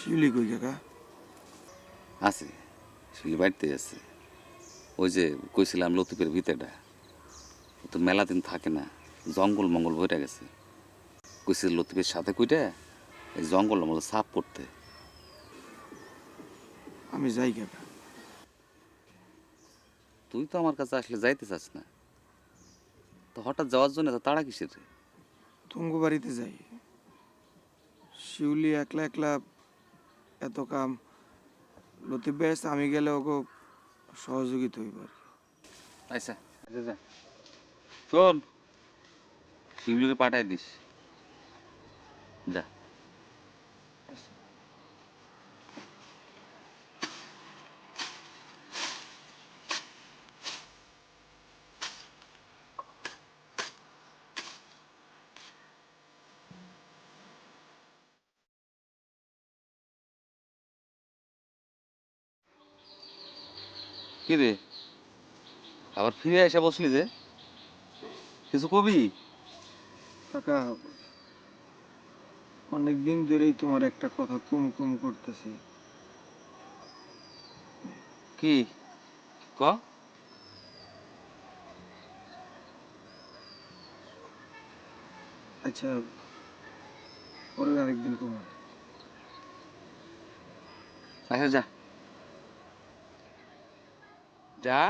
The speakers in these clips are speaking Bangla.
শিউলি কই কাকা? আছে, শিউলি বাড়িতে আছে। ওই যে কইছিলাম লতিফের ভিতরটা ও তো মেলা দিন থাকে না, জঙ্গল মঙ্গল ভরে গেছে। কইছিল লতিফের সাথে কইটা এই জঙ্গল মঙ্গল সাফ করতে। আমি যাই কাকা। তুই তো আমার কাছে আসলে যাইতে চাস না, তো হঠাৎ যাওয়ার জন্য তো তাড়া কিসের রে? তুঙ্গ বাড়িতে যাই। শিউলি একলা একলা এত কাম, লতিফ ভাই আছে, আমি গেলে ওকে সহযোগিতা হইব আর কি। আচ্ছা আচ্ছা যা, শোন শিউলিকে পাঠাই দিস, যা। কি রে, আবার ফিরে এসে বসলি যে, কিছু কবি? কাকা, অনেকদিন ধরেই তোমার একটা কথা কুম কুম করতেছি। কি ক? আচ্ছা, পরে আরেকদিন কমা। আচ্ছা যা, যা।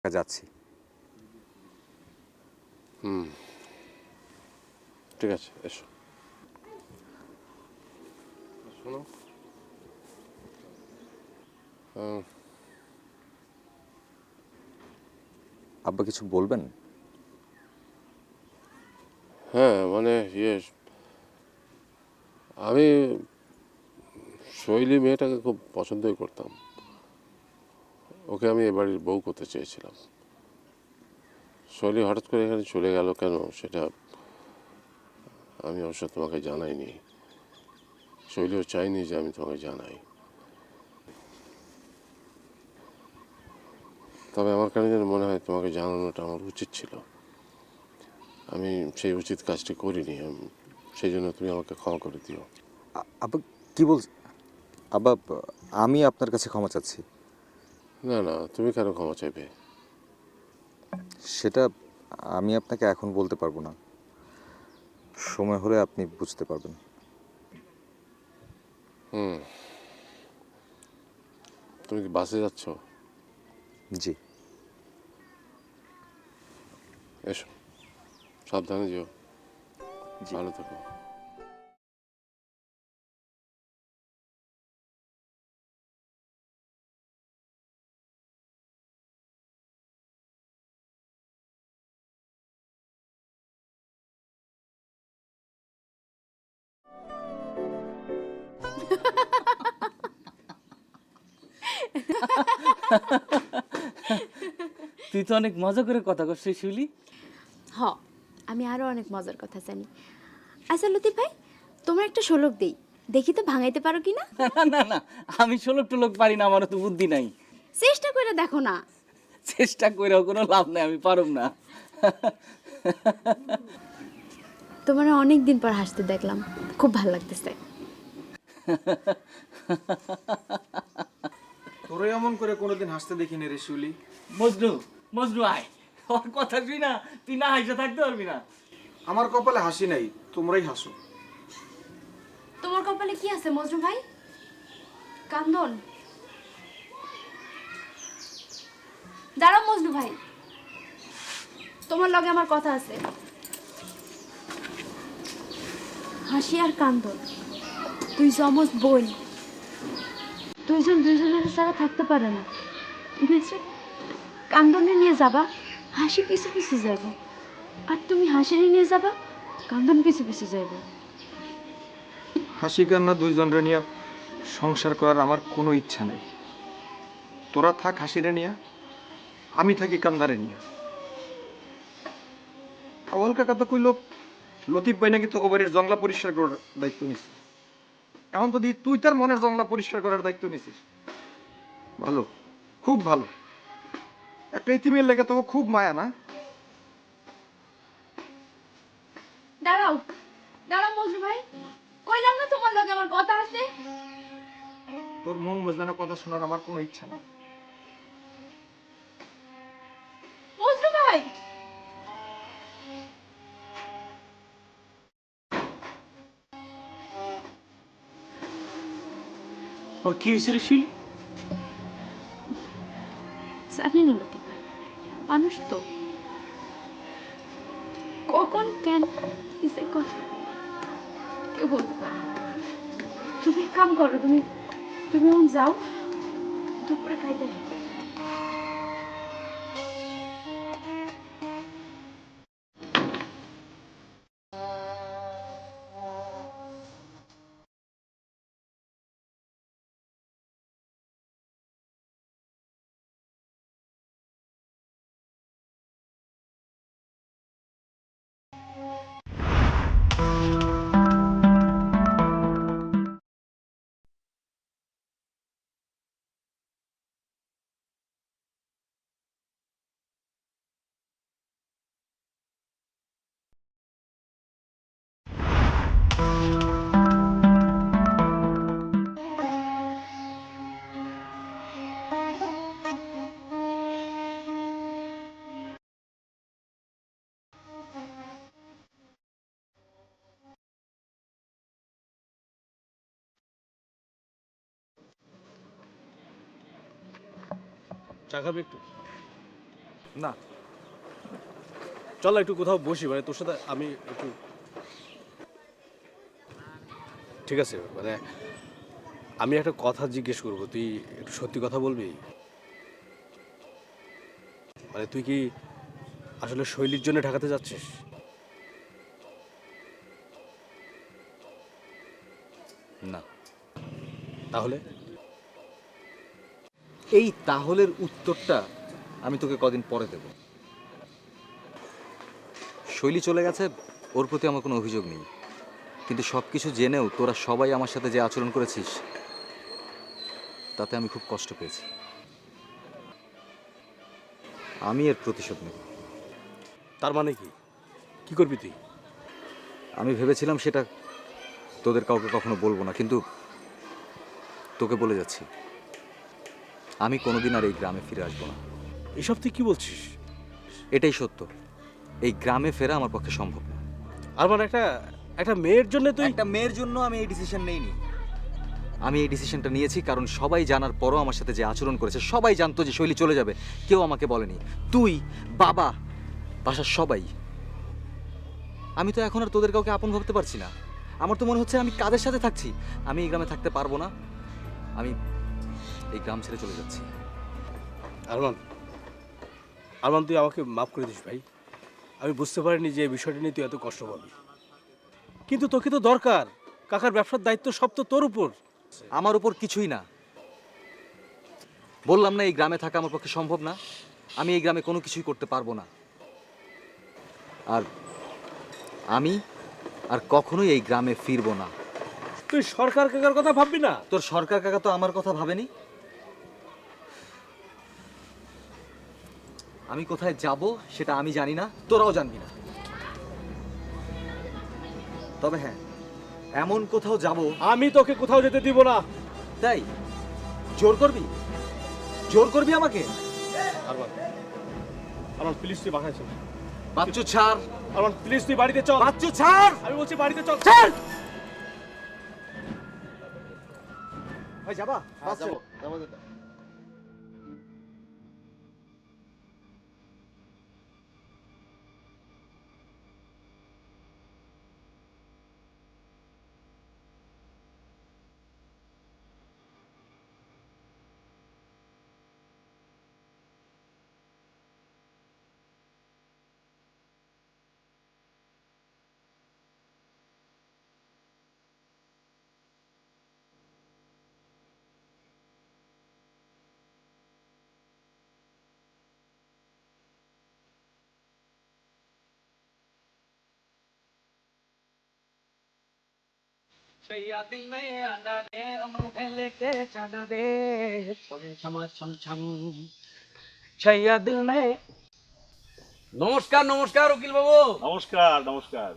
যাচ্ছি। ঠিক আছে, এসো। শোনো, আব্বা কিছু বলবেন? হ্যাঁ মানে আমি শৈলী মেয়েটাকে খুব পছন্দই করতাম। ওকে আমি এবাড়ির বউ করতে চেয়েছিলাম। শৈলী হঠাৎ করে এখানে চলে গেল কেন সেটা আমি অবশ্য তোমাকে জানাইনি। শৈলীও চাইনি যে আমি তোমাকে জানাই। তবে আমার কেন যেন মনে হয় তোমাকে জানানোটা আমার উচিত ছিল। আমি সেই উচিত কাজটি করিনি, সেই জন্য তুমি আমাকে ক্ষমা করে দিও। আব্বা কি বল? আব্বা, আমি আপনার কাছে ক্ষমা চাচ্ছি। না না, তুমি কেন ক্ষমা চাইবে? সেটা আমি আপনাকে এখন বলতে পারবো না, সময় হলে আপনি বুঝতে পারবেন। তুমি কি বাসে যাচ্ছ? জি। এসো, সাবধানে যেও, জি। ভালো থেকো। তুই তো অনেক মজা করে কথা করছিস শিউলি। হ, আমি আরো অনেক মজার কথা জানি। আচ্ছা লতিফ ভাই, তোমার একটা শোলক দেই, দেখি তো ভাঙাইতে পারো কিনা। না না না, আমি শোলক টোলক পারি না, আমারও তো বুদ্ধি নাই। চেষ্টা করে দেখো না। চেষ্টা করেও কোনো লাভ নাই, আমি পারুম না। তোমার অনেক দিন পর হাসতে দেখলাম, খুব ভালো লাগতেছে। তোরে এমন করে কোনোদিন হাসতে দেখিনি রে শিউলি। মজনু, মজনু আয়। ওর কথা শুই না তুই না হাসে থাকতে পারবি না। আমার কপালে হাসি নাই, তোমরাই হাসো। তোমার কপালে কি আছে মজনু ভাই? কান্দন? দাঁড়াও মজনু ভাই, তোমার লগে আমার কথা আছে। হাসি আর কান্দন দুই যমজ বোন, দুইজন দুইজনের ছাড়া থাকতে পারে না। তুমি এসে কান্দনে নিয়ে যাবা, হাসি পিছু পিছু যাবো, আর তুমি হাসিরে নিয়ে যাবা, কান্দন পিছু পিছু যাবো। হাসি কান্না দুইজনরে নিয়ে সংসার করার আমার কোনো ইচ্ছা নেই। তোরা থাক হাসিরে নিয়ে, আমি থাকি কান্দারে নিয়ে। আওয়াল কাকা তো কইল লতিফ ভাই নাকি তোকে বাড়ির জংলা পরিষ্কার করার দায়িত্ব নিস। এখন তো তুই তার মনের জংলা পরিষ্কার করার দায়িত্ব নিছিস, ভালো, খুব ভালো। একটা ইতিমের লেগে তোকে খুব মায়া না? দাঁড়াও দাঁড়াও মজনু ভাই, কইলাম না তোমার লগে আমার কথা আছে। তোর মন বোঝানোর কথা শোনার আমার কোনো ইচ্ছা নেই। মজনু ভাই, ওর কি হয়েছে রে শিল? জানি না লতিফ ভাই, মানুষ তো কখন কেন কিসে কথা কেউ বলতে পারে না। তুমি এক কাম করো, তুমি তুমি এখন যাও, দুপুরে খাইতে। চা খাবি একটু? না, চল একটু কোথাও বসি, মানে তোর সাথে আমি একটু। ঠিক আছে, মানে আমি একটা কথা জিজ্ঞেস করবো, তুই একটু সত্যি কথা বলবি? মানে তুই কি আসলে শৈলীর জন্য ঢাকাতে যাচ্ছিস? না, তাহলে এই তাহলের উত্তরটা আমি তোকে কদিন পরে দেব। শৈলী চলে গেছে, ওর প্রতি আমার কোনো অভিযোগ নেই, কিন্তু সব কিছু জেনেও তোরা সবাই আমার সাথে যে আচরণ করেছিস তাতে আমি খুব কষ্ট পেয়েছি। আমি এর প্রতিশোধ নেব। তার মানে কি কি করবি তুই? আমি ভেবেছিলাম সেটা তোদের কাউকে কখনো বলবো না, কিন্তু তোকে বলে যাচ্ছি, আমি কোনোদিন আর এই গ্রামে ফিরে আসবো না। এসব তুই কি বলছিস? এটাই সত্য, এই গ্রামে ফেরা আমার পক্ষে সম্ভব না। আর মানে একটা একটা মেয়ের জন্য তুই? একটা মেয়ের জন্য আমি এই ডিসিশন নেইনি। আমি এই ডিসিশনটা নিয়েছি কারণ সবাই জানার পরও আমার সাথে যে আচরণ করেছে, সবাই জানতো যে শৈলী চলে যাবে, কেউ আমাকে বলেনি। তুই, বাবা, বাসার সবাই। আমি তো এখন আর তোদের কাউকে আপন ভাবতে পারছি না। আমার তো মনে হচ্ছে আমি কাদের সাথে থাকছি। আমি এই গ্রামে থাকতে পারবো না, আমি এই গ্রাম ছেড়ে চলে যাচ্ছি। আরমান, আরমান তুই আমাকে মাফ করে দিস ভাই। আমি বুঝতে পারিনি যে এই বিষয়টা নিয়ে তুই এত কষ্ট পাবি, কিন্তু তোকে তো দরকার। কাকার ব্যবসার দায়িত্ব সব তো তোর উপর। আমার উপর কিছুই না। বললাম না এই গ্রামে থাকা আমার পক্ষে সম্ভব না, আমি এই গ্রামে কোনো কিছুই করতে পারবো না। আর আমি আর কখনোই এই গ্রামে ফিরবো না। তুই সরকার কাকার কথা ভাববি না? তোর সরকার কাকা তো আমার কথা ভাবেনি। আমি কোথায় যাব সেটা আমি জানি না, তোরাও জানবি না। তবে হ্যাঁ, এমন কোথাও যাব। আমি তোকে কোথাও যেতে দিব না। তাই জোর করবি? জোর করবি আমাকে? আরমান, আরমান প্লিজ তুই বাসায় চল। বাচ্চু ছাড়, আরমান প্লিজ তুই বাড়িতে চল। বাচ্চু ছাড়, আমি বলছি বাড়িতে চল। ছাড়। ভাই যাবা? যাবো। নমস্কার নমস্কার উকিল বাবু। নমস্কার নমস্কার।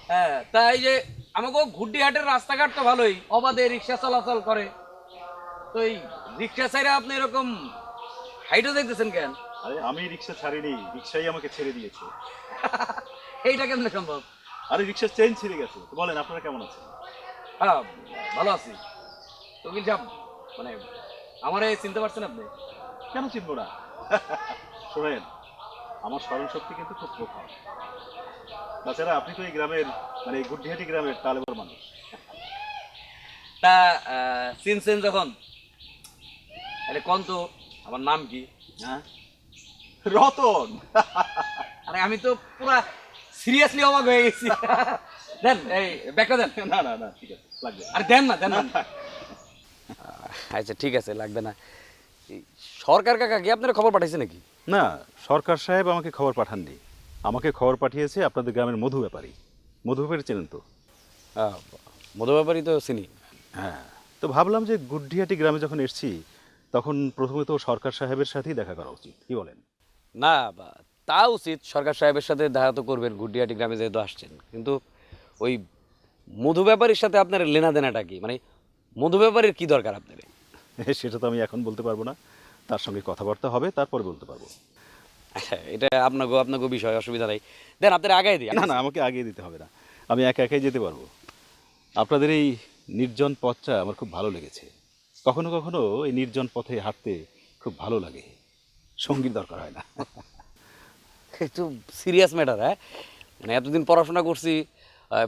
হ্যাঁ, তাই যে আমাকে ঘুরডিহাটের রাস্তাঘাট তো ভালোই, অবাধে রিক্সা চলাচল করে। তো এই রিক্সা ছাইরা আপনি এরকম হাইটে দেখতেছেন কেন? আরে আমি রিক্সা ছাড়িনি, রিক্সাই আমাকে ছেড়ে দিয়েছে। এইটা কেমনে সম্ভব? আরে রিক্সার চেইন ছিঁড়ে গেছে। তো বলেন আপনারা কেমন আছেন? হ্যাঁ, ভালো আছি। তো উকিল সাহেব, মানে আমারে চিনতে পারছেন আপনি? কেন চিনবো না? শোনেন, আমার স্মরণ শক্তি কিন্তু খুব প্রখর। তাছাড়া আপনি তো এই গ্রামের, মানে এই গুড্ডিহাটি গ্রামের তালেবর মানুষ। তা চিনছেন যখন, আরে কোন তো আমার নাম কি? হ্যাঁ, রতন। আরে আমি তো পুরা সিরিয়াসলি অবাক হয়ে গেছি। দেন এই ব্যাগটা দেন। না না না, ঠিক আছে, লাগবে। আরে দেন না, দেন না। আচ্ছা ঠিক আছে, লাগবে না। এই সরকার কাকা কি আপনার খবর পাঠাইছে নাকি? না, সরকার সাহেব আমাকে খবর পাঠাননি। আমাকে খবর পাঠিয়েছে আপনাদের গ্রামের মধু ব্যাপারী। মধু ব্যাপারী চেনেন তো? মধু ব্যাপারই তো চিনি। হ্যাঁ, তো ভাবলাম যে গুড্ডিহাটি গ্রামে যখন এসেছি, তখন প্রথমে তো সরকার সাহেবের সাথেই দেখা করা উচিত, কি বলেন? না, তা উচিত, সরকার সাহেবের সাথে দেখা তো করবেন, গুডিয়াটি গ্রামে যেহেতু আসছেন। কিন্তু ওই মধু ব্যাপারীর সাথে আপনার লেনাদেনাটা কি? মানে মধু ব্যাপারীর কি দরকার আপনার? সেটা তো আমি এখন বলতে পারবো না, তার সঙ্গে কথাবার্তা হবে, তারপরে বলতে পারবো। আচ্ছা, এটা আপনাকে বিষয়, অসুবিধা নাই। দেন আপনার আগাই দিই। না না, আমাকে আগিয়ে দিতে হবে না, আমি একা একাই যেতে পারবো। আপনাদের এই নির্জন পথটা আমার খুব ভালো লেগেছে। কখনো কখনো এই নির্জন পথে হাঁটতে খুব ভালো লাগে, সঙ্গীর দরকার হয় না। একটু সিরিয়াস ম্যাটার। হ্যাঁ, মানে এতদিন পড়াশোনা করছি,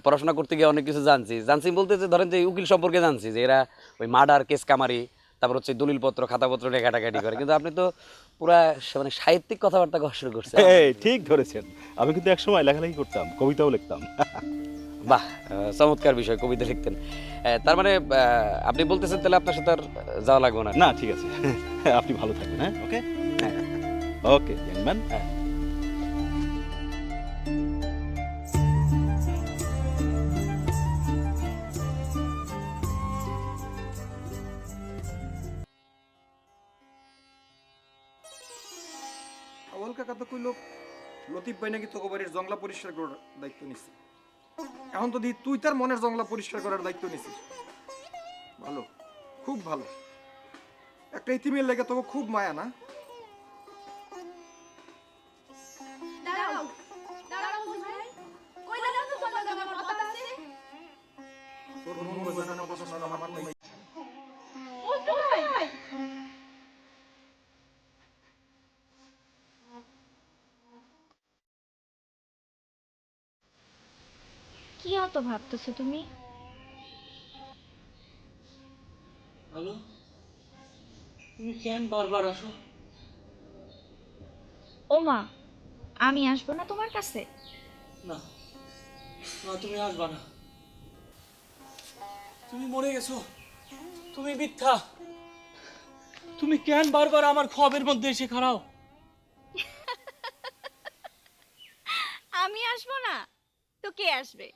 পড়াশোনা করতে গিয়ে অনেক কিছু জানছি বলতে যে ধরেন যে উকিল সম্পর্কে জানছি যে এরা ওই মার্ডার কেস কামারি, তারপর হচ্ছে দলিলপত্র খাতাপত্র ঘাটাঘাটি করে। কিন্তু আপনি তো পুরা মানে সাহিত্যিক কথাবার্তা কওয়া শুরু করছেন। এই ঠিক ধরেছেন, আমি কিন্তু একসময় লেখালেখি করতাম, কবিতাও লিখতাম। বাহ, চমৎকার বিষয়, কবিতা লিখতেন। তার মানে আপনি বলতেছেন তাহলে আপনার সাথে আর যাওয়া লাগবে না? না ঠিক আছে, আপনি ভালো থাকবেন। হ্যাঁ, ওকে ওকে ইয়াংম্যান। আওয়াল কাকা তো কইলো লতিফ ভাই নাকি তোকে বাড়ির জংলা পরিষ্কার করার দায়িত্ব নিচ্ছে। এখন তো দি তুই তার মনের জংলা পরিষ্কার করার দায়িত্ব নিছিস। ভালো, খুব ভালো। একটা ইতিমের লেগে তোকে খুব মায়া না? দাঁড়াও দাঁড়াও ভাই, কই দাঁড়াও তো, চলো আমার কথা আছে। তোর মন বোঝানো পছন্দ আমার নাই। ও তো ভাই, কি অত ভাবতেছো তুমি? হ্যালো, তুমি কেন বারবার আসো? ও মা, আমি আসবো না তোমার কাছে? না না, তুমি আসবা না। তুমি মরে গেছো, তুমি মিথ্যা। তুমি কেন বারবার আমার খবের মধ্যে এসে খাড়াও? আমি আসবো না তো কে আসবে?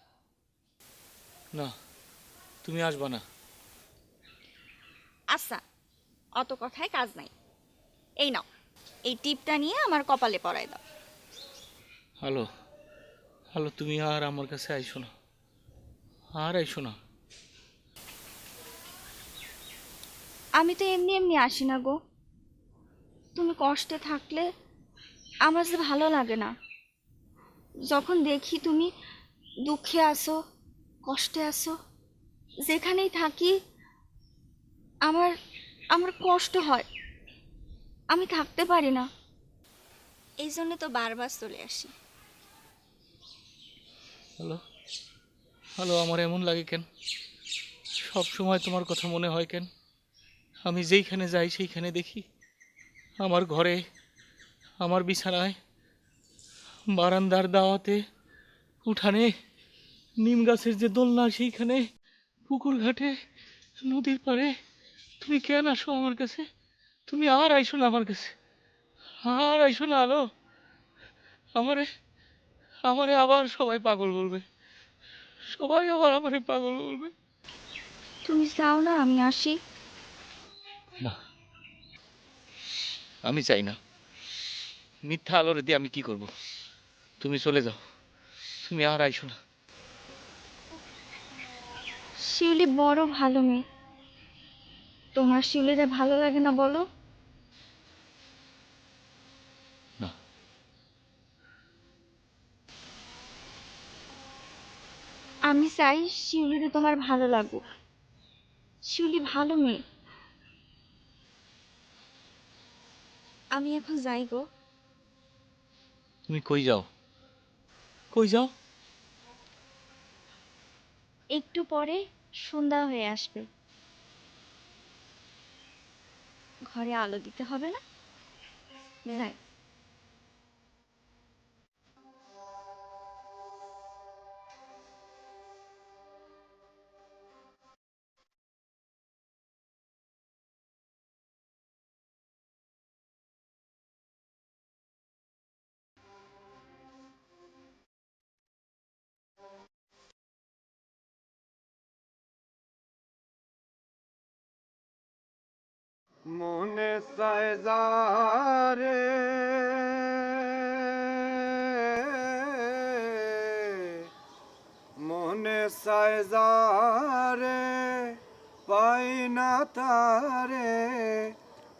না, তুমি আসবা না। আচ্ছা, অত কথায় কাজ নাই। এই নাও, এই টিপটা নিয়ে আমার কপালে পরাই দাও। হ্যালো হ্যালো, তুমি আর আমার কাছে আইসো না, আর আইসো না। আমি তো এমনি এমনি আসি না গো। তুমি কষ্টে থাকলে আমার যে ভালো লাগে না যখন দেখি তুমি দুঃখে আছো, কষ্টে আছো। যেখানেই থাকি আমার আমার কষ্ট হয়, আমি থাকতে পারি না। এই জন্য তো বারবার চলে আসি। হ্যালো হ্যালো, আমার এমন লাগে কেন? সব সময় তোমার কথা মনে হয় কেন? আমি যেইখানে যাই সেইখানে দেখি আমার ঘরে, আমার বিছানায়, বারান্দার দাওয়াতে, উঠানে, নিম গাছের যে দোলনা সেইখানে, পুকুর ঘাটে, নদীর পাড়ে। তুমি কেন আসো আমার কাছে? তুমি আর আইসো না আমার কাছে, আর আইসো না। আলো, আমারে আমারে আবার সবাই পাগল বলবে, সবাই আবার আমারে পাগল বলবে। তুমি চাও না আমি আসি? না, আমি চাই না। মিথ্যা আলোরে দিয়ে আমি কি করব? তুমি চলে যাও, তুমি আর আইসো না। শিউলি বড় ভালো মেয়ে, তোমার শিউলিরে ভালো লাগে না বলো? না। আমি চাই শিউলিরে তোমার ভালো লাগুক। শিউলি ভালো মেয়ে। আমি এখন যাই গো। তুমি কই যাও? কই যাও? একটু পরে সন্ধ্যা হয়ে আসবে, ঘরে আলো দিতে হবে না? যাই। মনে চায় যারে মনে চায় যারে পাই না তারে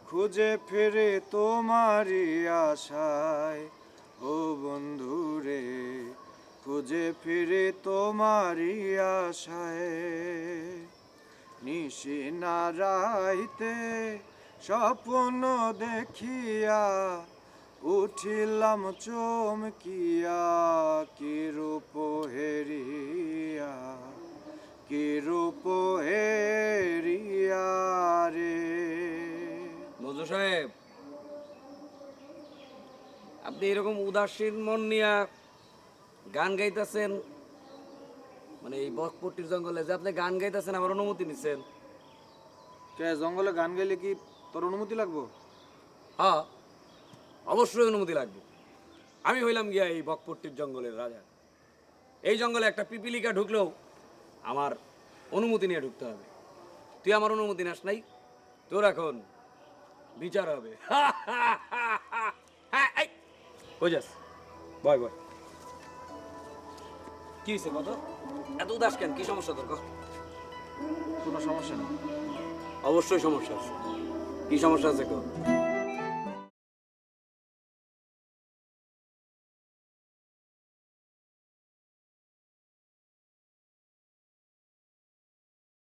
খুঁজে ফিরে তোমারই আশায় ও বন্ধুরে খুঁজে ফিরে তোমারই আশায় নিশি নারাইতে স্বপ্ন দেখিয়া উঠিলাম চমকিয়া কি রূপ হেরিয়া কি রূপ হেরিয়া রে। বন্ধু সাহেব, আপনি এরকম উদাসীন মন নিয়ে গান গাইতেছেন, মানে এই বকপট্টির জঙ্গলে যে আপনি গান গাইতেছেন, আমার অনুমতি নিচ্ছেন? কে জঙ্গলে গান গাইলে কি তোর অনুমতি লাগবো? হ্যাঁ, অবশ্যই অনুমতি লাগবে। আমি হইলাম গিয়া এই বকপট্টির জঙ্গলের রাজা। এই জঙ্গলে একটা পিপিলিকা ঢুকলেও আমার অনুমতি নিয়ে ঢুকতে হবে। তুই আমার অনুমতি নাস নাই, তোর এখন বিচার হবে। হ্যাঁ, এই কই যাস? বয় বয়। কি হয়েছে কত? এত উদাস কেন? কি সমস্যা তোর? কোনো সমস্যা নেই। অবশ্যই সমস্যা আছে। কি সমস্যা আছে তোর?